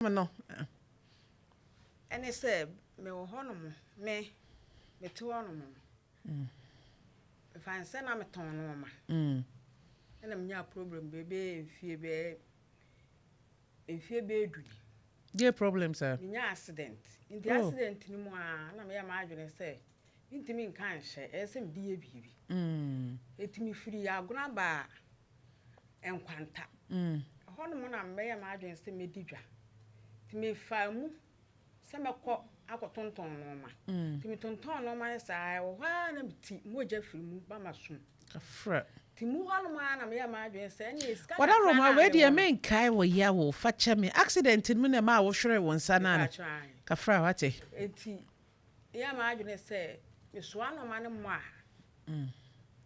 no. Ene say me wo honom me te honom. If I say na me ton no ma. Ena me nya problem bebe enfie be eduni. Dear problem sir. Me nya accident. In the accident ni mo a na me ya ma adwene say intimi nka nhye ese me die bibi. Etimi firi agona ba enkwanta. Honom na me ya ma adwene say me didwa. Timi fa mu se me kọ akotonton no ma. Timi tonton no ma sa wo ha na biti moja firi mu ba masum. Afra. Timu honom na me ya ma adwene say na iska. Wada Roma we dey men kai wo ya wo fache me accident mu na ma wo hwere won sa na. Kafra wate. Enti ya ma adwene say me so anoma ne mo a.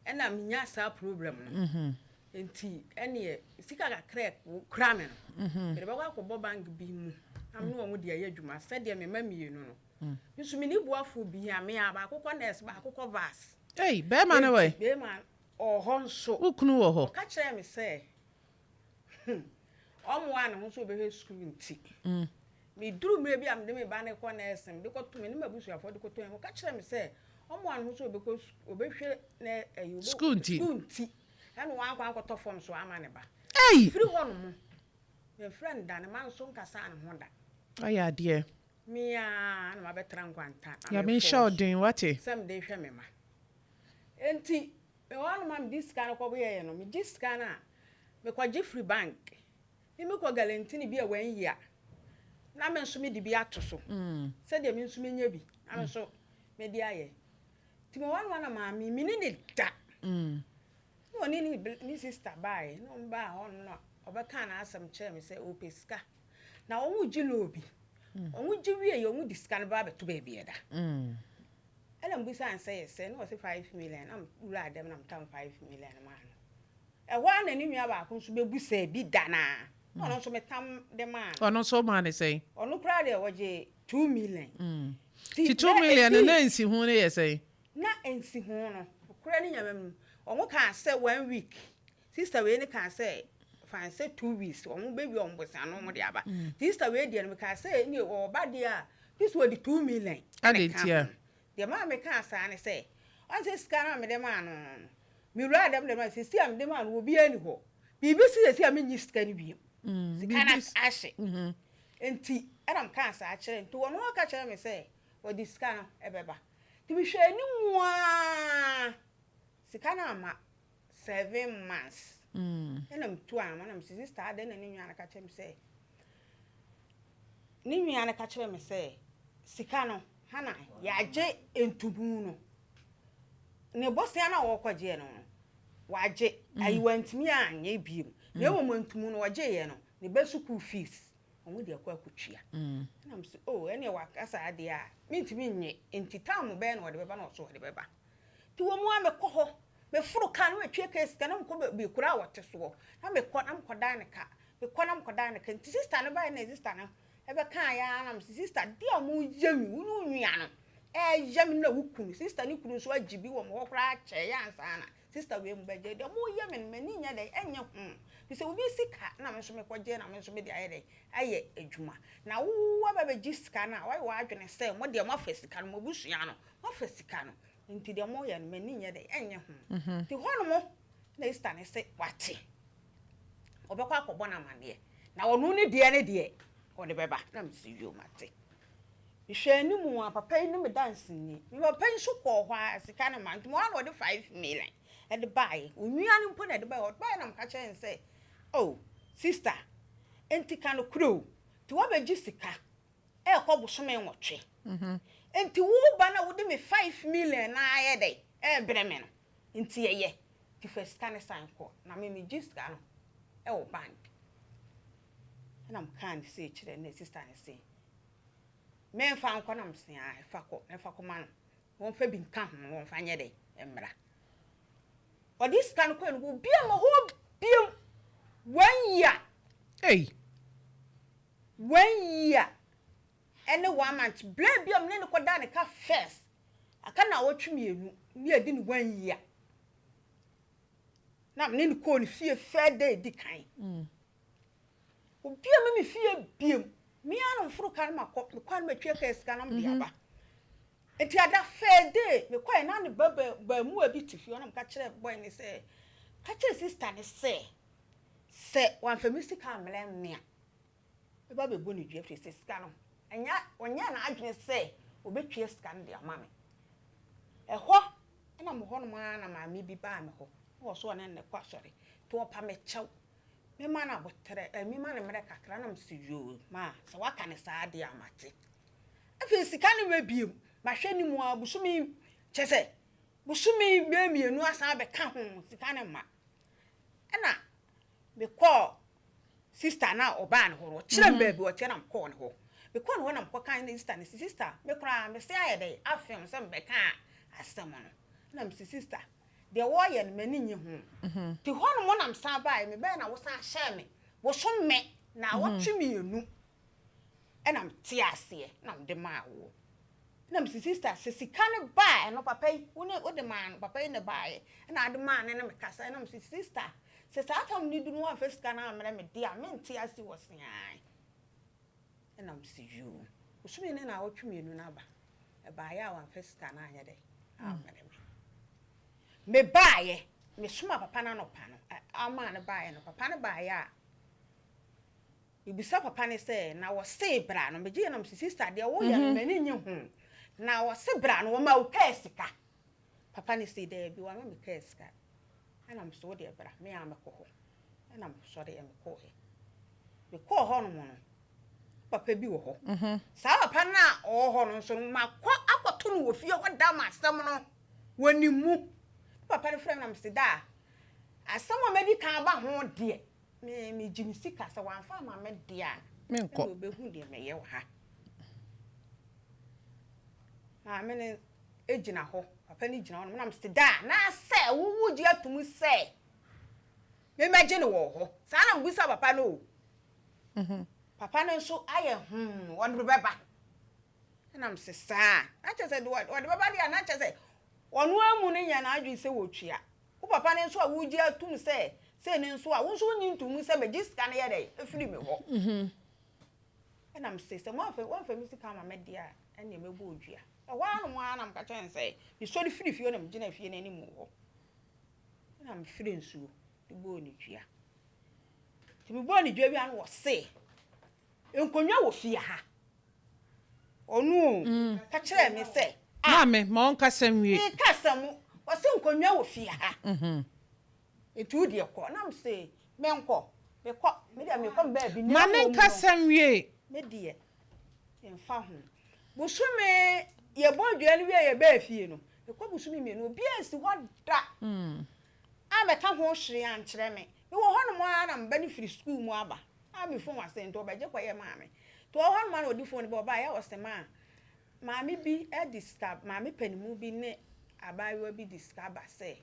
Ena me nya sa problem no. Enti ene sika ga crack kra me no. Me be kwa ko bank bi mu. Am no wo de ayadwuma said de me mamienu no. Nso me ni buafo bi a me aba akokọ nurse ba akokọ vas. Hey, be man away. Be man ohonso. Ukunu wo ho. Ka kire me say. Omo an ho so be he school nti. Me duru me bi am de me ba ne ko nurse me de ko to me ni mabusu afọ de ko to me ka kire me say omo an ho so be ko obehwe na ayu school nti. Eno wan kwa akoto form so ama ne ba. Hey, Free one mo. My friend dan man so nkasa an ho da. Aya dear. Me a na ma betra nkwanta. Ya me sure doing what? Some dey hwe me ma. Enti me wan ma this kind ko boye no me this kind a me kwa Jeffrey Bank. Me ko Galentini bi e 1 year. Na me nso me di bi ato so. Se de me nso me nya bi. Na me so me di aye. Ti me wan na ma mi ni ne da. No ni sister buy. No mba on no. Obeka na asem kire me say o pesika. Na owu gilo obi. Owu giwie ye owu diskan ba beto ba bia da. Ela mbisa an say no say 5 million. Am ura dem na mtam 5 million ma no. E wa na ni nua ba ko nso bebusa bi da na. Ono nso metam de man. Ono so man say. Ono kra de woje 2 million. Ti 2 million na nsi hu ne ye say. Na ensi hu no. Kra ni nyamam. Omo kan say 1 week. Sister we ni kan say fan say 2 weeks. Omo baby on bosa no mo de aba. Sister we de no kan say ni o ba de a this was the 2 million. Adetia. The man me kan say ani say. On say scan me de man no. Me ra dem de man say see am de man wo bi ani ho. Bibi see am nyi scan bi. Sikana ashe. Enti adam kan say a kire nti wono ka kire me say wo di scan ebeba. Ti bi hwe ni nwa. Sikana ma 7 months. Enam tu am na me sister ade na ni nwa na ka kire me say. Ni nwa na ka kire me say sika no hana ya je entubu no. Ne bosia na wo kwaje no. Waje ayiwantimi anye biem. Ne wo ntumu no waje ye no. Ne besuku fees. Omo de akwa akutwia. Na me say oh ene wakasa ade a mintimi nye entitam be na wo de beba na so wo de beba. Ti wo mu a me kɔ hɔ me furu ka no atwe ka sika na mkɔ be kura wote so na me kɔ na mkɔ dan ne ka me kɔ na mkɔ dan ne ka nti sister no ba na sister no ebe kan ya na me sister di amu yemi wunu nwia no yemi na wukunu sister ni kunu so agibi wo mo kura kye ya ansa na sister we mu beje de mo yemi mani nya de enye hu bi se obi sika na me so me kɔ je na me so me de aye de aye adwuma na wo ba be gi sika na wa adwene se mo de mo fa sika no mo busua no mo fa sika no nti de mo ya no mani nya de enye hu ti hono mo na sister ne se wate obekwa akɔbɔ na mane na onu ne de o de beba na me si yo mate ihwe ni mu a papa ni me dance ni me papa nso kɔ hɔ a sika na man mo ano de 5 million e de buy onua ni mpo na de buy o buy na mka kyen say oh sister enti kan kuro ti wo be gi sika e kɔ bosome nwotwe enti wo ba na wo de me 5 million na aye de e bre me no enti ye ti first kan sign kɔ na me gi sika no e wo bank na mkan say kire na sister ne say men fa nkɔ na mse a fa kɔ ma no won fa bi nka ho won fa nye de emra o this kan kɔ no bia ma ho bia 1 year hey 1 year ene 1 month bla bia me ne kɔ da ne ka first aka na wo twemienu ni adi ni 1 year na me ne kɔ ni fie fair day di kan obia me fie biem furu kan ma ko me kwan ma twa ka sika na me aba enti ada fede me kwan na ne ba mu abi tifi ona ka kire boy ni say ka kire sister ni say wan famisi kan mele mmea e ba be bo ni dua fi sika no enya onya na adwene say obetwa sika no de ama me eho na mo ho no ma na ma me bi ba me ho wo so na ne kwa sori to opa me chew me ma na botere me ma na mere kakra na msiyo ma se waka ne saa de amate afi sika ne we biem ma hwe ni mu abusumi chese busumi me mienu asa be ka ho sika ne ma na me call sister na oba ne ho kire mbaabi o tie na call ne ho me call ne ho na mko kan ne sister me kura me se ayede afem se mbe ka asem no na me sister de wo ye no mani nyi ho ti ho no mo nam san bae me be na wo san hye me wo so me na wo twemienu enam ti ase na de ma wo na me sister se sika ne bae no papa yi wo de ma no papa yi ne bae na de ma ne me kasa na me sister se sa atam ni dunu wa fesika na amere me dia me nti ase wo sean enam si you wo so me ne na wo twemienu na ba e bae a wa fesika na anya de amere me baaye me suma papa na no pa no ama ne baaye no papa ne baaye a ibisa papa ne say na wo se bra no me je na me sister de wo ya no mani nyi hu na wo se bra no wo ma wo ka sika papa ne say de bi wa me ka sika ana me so de bra me a me ko ho ana me so de me ko he me ko ho no mo no papa bi wo ho sa papa na o ho no so ma ko akoto no wo fie ho da ma asem no woni mu papa ne frem na me da asama medi kan ba ho de me jimi sika se wan fa ma me de a me nko obehu de me ye ha na me ne ejina ho papa ne jina ho na me da na se wuwu ji atum se me meje ne wo ho sa na mbusa papa no papa ne so aye won be beba na me se sa na che se do won beba de na che se onu amu ne nya na adwi se wotwia wo papa ne so a wuji atum se ne so a wo so nyi ntum se be jiska ne ye dey afiri me ho na me se mo fa mi sika ma me dia ene me bo odwia e wa no mo ana me ka chen se mi so de firi fie na me gina fie na ni mu ho na me firi nsuo de bo ni dwia ti me bo ni dwa bi an wo se enkonwa wo fie ha onu ka kire me se mame ma on kasem wie kasem wo se enkonwa wo fie ha etu de ko na me se me nko me dia me ko ba bi ni ma ne kasem wie me die emfa ho busume ye bodua ni wie ye ba fie no e ko busume me no obi ansi ho da a me ka ho hwere an kire me me wo ho no mo ana mba ni free school mu aba a me fon wase nto ba je kwa ye maame to ho no ma na odi fon ba ya wose maame bi e disturb maame panimu bi ne abayo bi disturb ase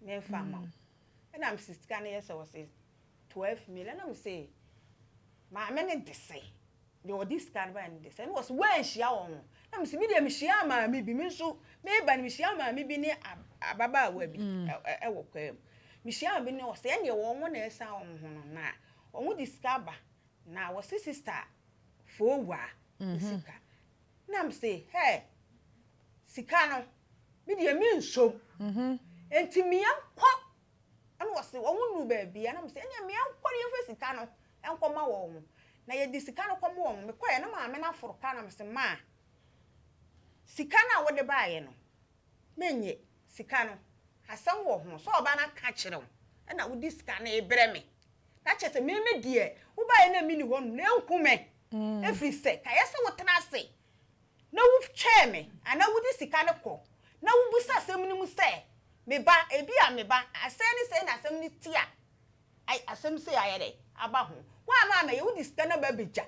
me fa ma na am sister na yes was 12 million na me say maame ne dese the discard by and this and was when she awon na me say me dey me hia maame bi me so me ba me hia maame bi ne ababa awa bi e wo kwam me hia bi ne was e ne wo won na esa won ho no na won discard ba na was sister for wa sika na me say hey sika no me dey me nsom enti me anko ana was won nu ba bia na me say ene me anko ne fa sika no enko ma wo na ye di sika no komo won me koye na maame na foroka na me se ma sika na wo de baaye no menye sika no asam wo ho so oba na ka kire wo na wo di sika na ebre me na che se me die wo baaye na mi ni ho na enkume every say ka yesa wo tena se na wo tche me ana wo di sika no ko na wo busa asem ni mu se me ba ebi a me ba asem ni se na asem ni tia ai asem se ayede aba ho wa ma ye wudi sika na ba beja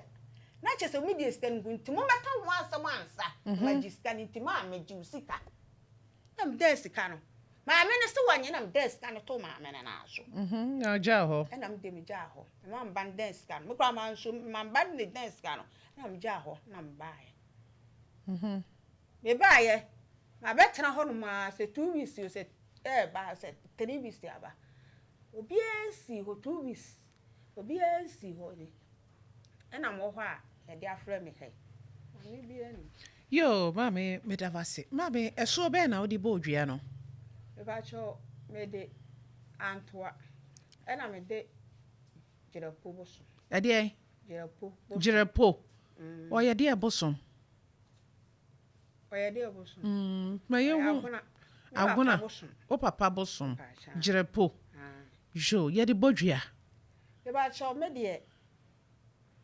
na che se media sika ngunti mo meta ho asem ansa ma ji sika ni ti ma me ji sika na me de sika no ma me ne se wanye na me de sika no to ma me na aso na ja ho na me de me ja ho ma mban de sika no me kwa ma nso ma mban ne de sika no na me ja ho na me baaye me baaye ma betena ho no ma se 2 weeks yo se ba se 3 weeks aba obi ansi ho 2 weeks obi ansi ho ni ena mo ho a yɛde afrɛ me kai ani bia ni yo mame medavase mame eso be na wodi bo odua no me ba cho me de antoa ɛna me de jirapo boso ade ai jirapo o ye de bosom oyede boso ma ye hu aguna o papa bosom jirapo jo ye de bodua me ba cho me de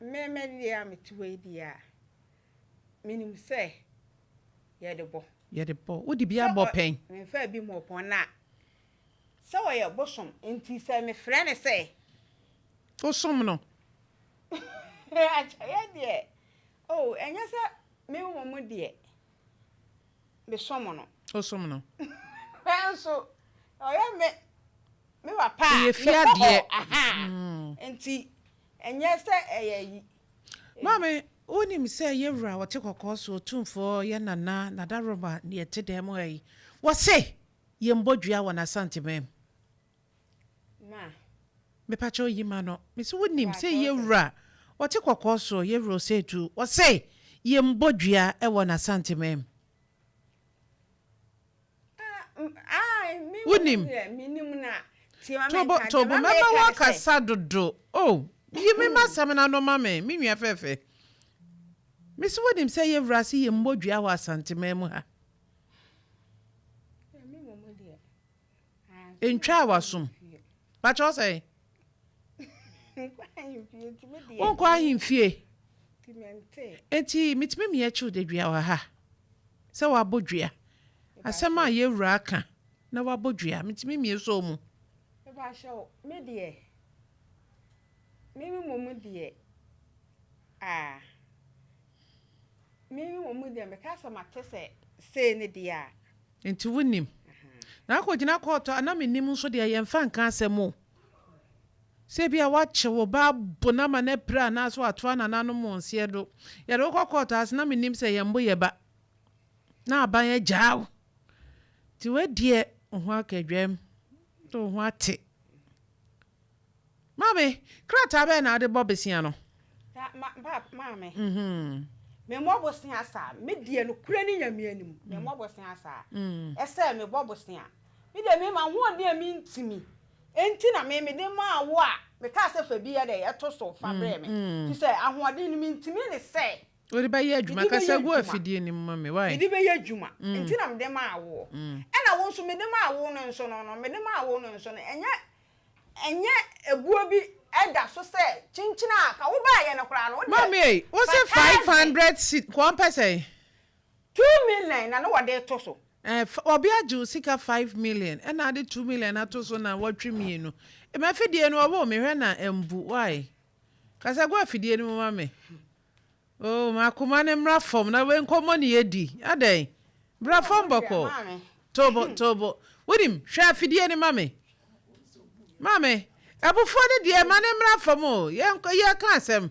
me dia me tuwe dia minim se ye de bo wodi bia bo pen me fa bi mo pon na se wo ye bosom enti se me frɛ ne se osom no acha ye de oh enya se me wo mo de me somo no osom no penso oya me wa pa ye fia de enti enya se eyi mame onim se yewura wote kokoso tumfo ye nana nadaroma ne yete dem ai wo se ye mbodua wona santimem ma me pacho yima no me se wonim se yewura wote kokoso yewura se tu wo se ye mbodua e wona santimem wonim minim na tobo mama wakasa dodo oh yi me masam na no mame me nua fefe me se wonim se ye vrase ye mbodua wa santimem ha entwa wasum ba cho say wonko ahimfie enti mitime me achu de dua wa ha se wa bodua asema ye wura aka na wa bodua mitime me so mu ba show me de mimi momu de mimi momu de me ka so matese se ne de a enti wonim na akogina koto ana menim nso de yemfa nka asemo se bia wache wo ba bona ma ne pra na so atoa na nanu mo nse do ye do kokoto as na menim se yembo ye ba na aban agyaw ti wadie ho akadwam to ho ate mame krata be na de bobesia no mame me mobosia sa me die no kura ni nyame anim me mobosia sa ese me bobosia me de me ma ho de me ntimi enti na me de ma wo a me ka se fa bi ya de yeto so fa bre me ti se ahoade ni me ntimi ne se ori ba ye adwuma ka se go afidie ni mame why me de be ye adwuma enti na me de ma wo na wo nso me de ma wo no nso no me de ma wo no nso no enye ebuo bi eda so se chinchina ka wo ba ye no kra no mame wo se 500 seat kwa pese 2 million na no wode to so obi aju sika 5 million and na de 2 million ato so na watwe mienu e ma fidie no wo me hwe na embu why ka se go afidie ni mame oh ma kuma ne mra fom na we nkomo ne yedi adan bra fom boko tobo wodim hwe afidie ni mame abufo de de ma ne mra fom o ye ka asem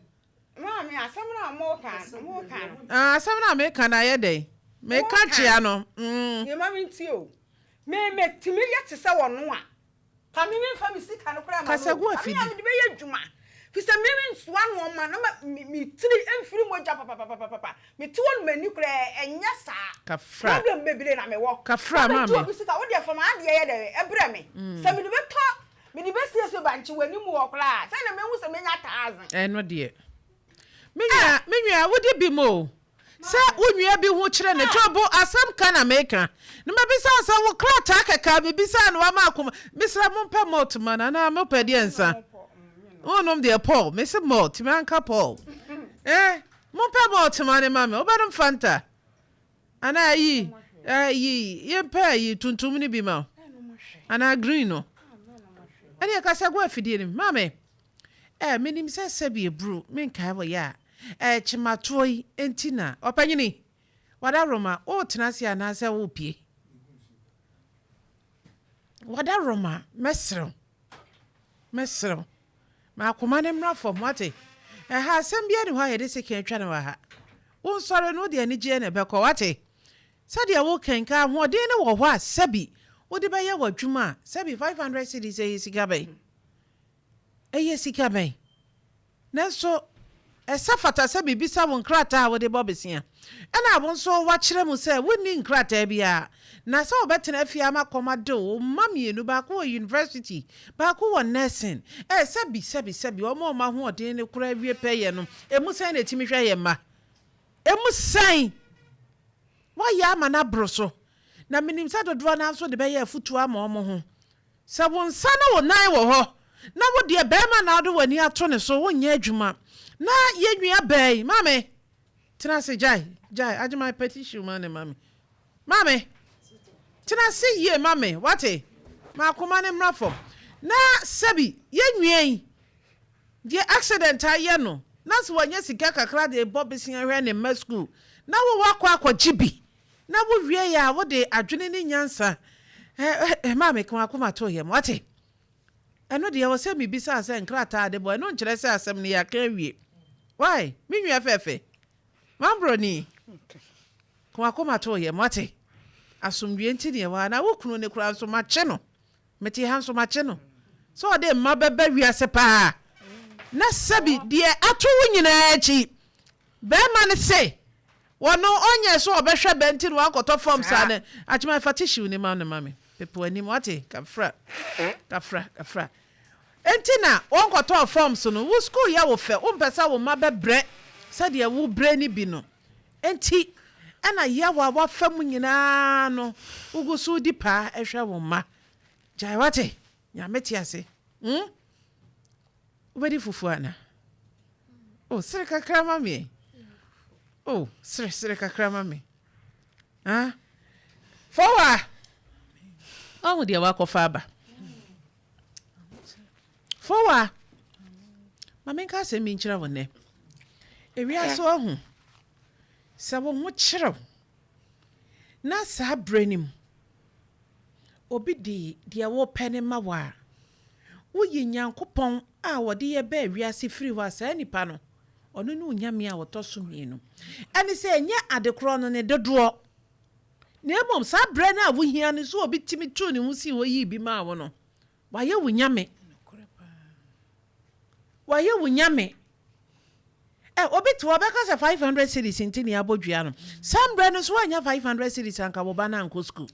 mame asem na mo kan asem na me kan na ye den me ka chia no ye mame ntio me timi ye te se wono a ka me mfa me sika no kra ma ka se go afidi me de be ye dwuma fi se me nsuwa no ma no me tiri emfiri moja papa me ti won mani kra enya sa ka fra problem bebire na me wo ka fra mame to sika wo de fama ade ye de ebre me se me de be to me di besi eso banchi wani mu okra say na mehu se menya 1000 no de menua wodi bi mo se wonua bi hu kire ne tobo asam kana meka ne mabisa sa wo krata kaka bibisa no ama akoma bisra mo mpa malt mana na mo pedi ensa onom de Paul me se malt me anka Paul mo mpa malt mana mama obadum fanta ana yi ye mpa yi tuntum ni bi ma ana green no ani akasa go afidie ni mame menim se sebi ebru menka wo ya chimatoi entina opanyini wada roma o tenase anase wo pie wada roma mesro ma akoma ne mra fom wate ha asem bia ni ho ayede se kan twa ne wa ha wo sore no de ani je ne be ko wate sade wo kenka ho de ne wo ho a sebi wo de be ye wadwuma sebi 500 cedis e sika be eye sika be na so esa fata se bibisa wo nkrata wo de bobesia ena abo nso wa kire mu se woni nkrata bia na se obetena afia makomade o mamienu ba ko university ba ko wo nursing sebi o ma ho odin ne kura wie peye no emu san na timi hwe ye ma emu san wa ya ma na broso na minim sa dodo na so de be ye futu ama omo ho se wo nsa na wo nan wo ho na wo de be ma na do wani ato ne so wo nya adwuma na yenwia bai mame tena se jai ajima petition mame tena se ye mame wate ma koma ne mrafo na sabi yenwia die accident aye no na so wanya sika kakra de bobesia hwe ne ma school na wo wakwa jibi na wo wie ya wo de adwene ne nyansa mame koma koma to ye wate eno de wo se mi bisa se nkrata de bo eno nkire se asem ne ya kan wie why me nwa fefe mambroni kwa koma to ye mate asomdwe nti ne wa na wo kunu ne kura so mache no meti han so mache no so de mababa wiase pa na sabi de ato wo nyina achi be ma ne se wono onye so obehwe benti no akoto form sa ne achima fatishiu ne ma ne mame pepo ani mate kafra entina wonkoto forms no wo school ya wo fe wo mpesa wo mabebre sadia wo bre ni bi no enti ana ya wa fam nyina no ugusu di pa ehwe wo ma jai wate nya meti ase ubedi fufu ana sire kakra mami sire kakra mami fowa awu dia wa kofa aba fowa mame nka se mi nkyira wonne ewia so ohu sabo ho kyerɛw na sa branim obi di dia wo pene mawa wo yi nyankopɔn a wode ye ba ewia se firi wa sa nipa no ono ne onyame a woto so mienu ene se enye adekro no ne dodo na emom sa bra na wo hia ne so obi timi tu ne hu si wo yi bi ma wo no wa ye wo nyame waye wunyame obi to obeka se 500 cedis intini abodua no sambre no so anya 500 cedis anka wo ba na anko school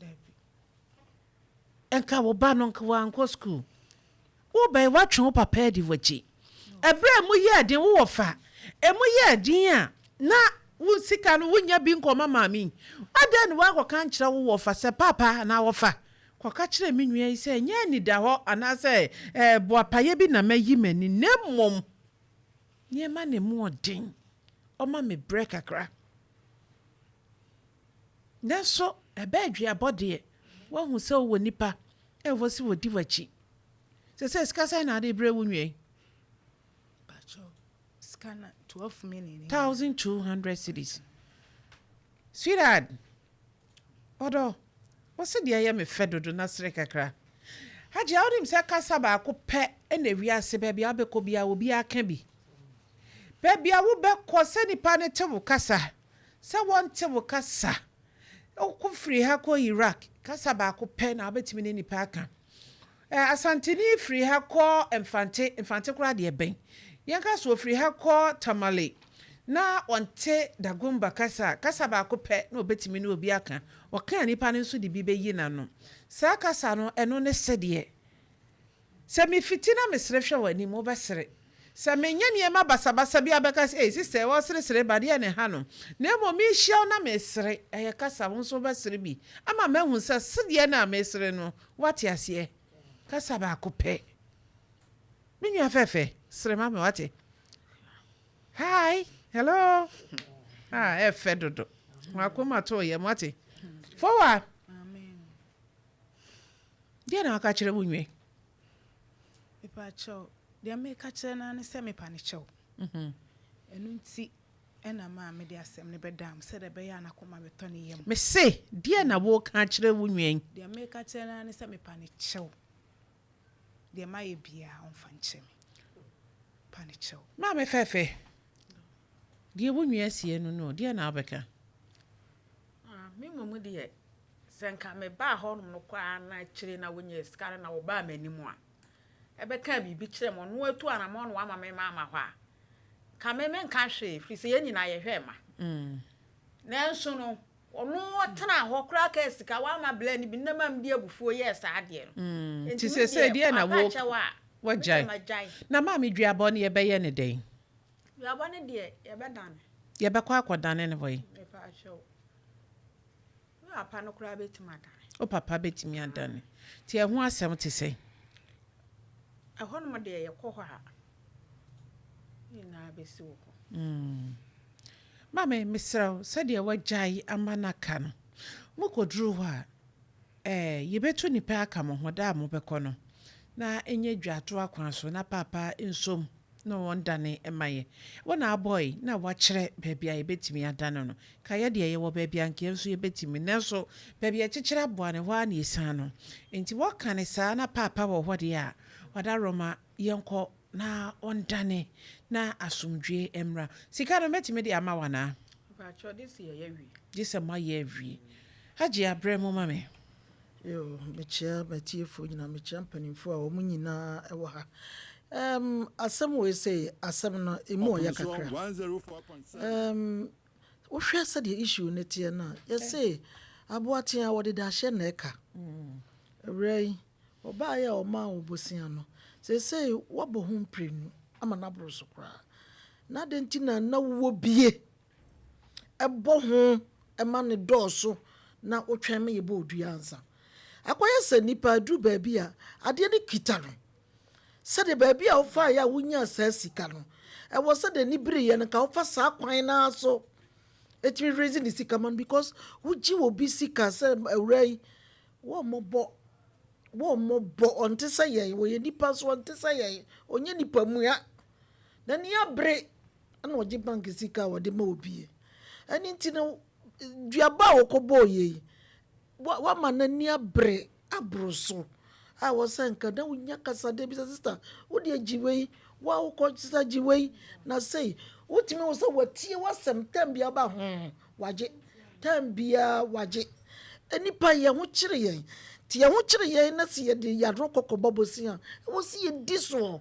enka wo ba no anka wo anko school wo ba wa twen papa di wachi ebre mu ye adin wo fa emu ye adin a na wo sika no wonya bi nkoma mami adan wo akoka nkyira wo fa se papa na wo fa kwaka kire me nua yi se nya ni da ho anase boapaye bi na mayi mani nemmom nye ma ne mu odin o ma me break akra naso ebe adua bode wo hu se wo nipa wo si wodi wachi se skasa na de bre wo nua bacho scanner 12 million 1200 cedis sweetheart odo wose dia ya me fedodo na sere kakra haji awdim se kasa ba ko pe na wiase ba bia abeko bia obi aka bi ba bia wo be ko se nipa ne tewo kasa se won tewo kasa o free ha ko Iraq kasa ba ko pe na abetimi ne nipa aka asantini free ha ko infante kura de ben yanka so free ha ko Tamale na onte dagumba kasa ba ko pe na obetimi ne obi aka oka nipa ne nso de bi beyi na no sa kasa no eno ne sede se me fitina me sere hwe wani mo besere se me nya ne ma basabasa bi abeka se sister wo sere bade ne ha no na mo mi hia na me sere kasa wo nso besere bi ama mahu se sede na me sere no wate ase kasa ba ko pe me nya fefe sere ma me wate hi hello fedodo wakoma to ye wate forward amen dia na aka kire wunwe ipa cho dia me ka kire na ne se me pa ne cho enu nti ena ma me dia asem ne bedam se de be ya na koma beto ne yem me se dia na wo ka kire wunwe dia me ka kire na ne se me pa ne cho dia ma ye bia onfa nche me pa ne cho ma me fefe dia wunwe asie no dia na abeka me momu de senka me ba ho no kwa na kire na wonye skare na wo ba manimu a ebe ka bibi kire mo no atu ana mo no ama me mama hwa ka me nka hwe fi se ye nyina ye hwe ma nanso no ono tena ho kra ka sika wa ma bla ni bi na mam di abufuo ye sa de no ti se die na wo jai na ma me duabo ne ye be ye ne den duabo ne de ye be dan ye be kwa akwadane ne boy me fa show apa no kra betima dan o papa betimi adane ti e ho asem ti se ehon mo de ye kɔ hɔ a ina besi wo ko mama misraw said ye wajai amanaka no mukoduru hɔ a yebetu nipa aka mo hoda mo bɛkɔ no na enye dwato akwan so na papa nsom no wondane emaye wona boy na wakyerɛ baabi a yebetimi adane no ka ye de ye wo baabi anke nso yebetimi nanso baabi a kyekyere aboa ne hɔ a na esan no enti wɔka ne saa na papa wɔ hɔ de a wada roma yenko na ondane na asumdwe emra sika no metime de ama wana ba cho this ye wi gise ma ye wi haji abremo mame yo mechia batiefo nyina mechia mpanimfo a wo nyina ewo ha asem we say asem no emu ya kakra wo hwe asa de issue ne tie na ye say aboaten a wode da hye na eka ewrai oba ya o ma obosia no say wabo ho mprenu ama na bro so kra na dentina na wo bie ebo ho ema ne dooso na otwen me yebo odua ansa akoye se nipa dru baabi a ade ne kitaro se de baabi a ofa ya wunya sa sika no e wo se de ni bire ye no ka ofa sa kwan na so etimi raising the sika man because wuji wo bi sika se ewrai wo mobo onte say ye wo ye nipa so onte say ye onye nipa mu ya na ni abre ana oji bank sika wo de ma obi ani ntino duaba wo kobo ye wa ma na ni abre abroso a wo sanka na unya kasa de bi sister wo de ajiwe wa wo ko sister jiwe na say wotimi wo so watie wasem tambia ba ho waje tambia waje enipa ye ho kire ye ti ye ho kire ye na se ye de yadro kokobobosia wo si ye diso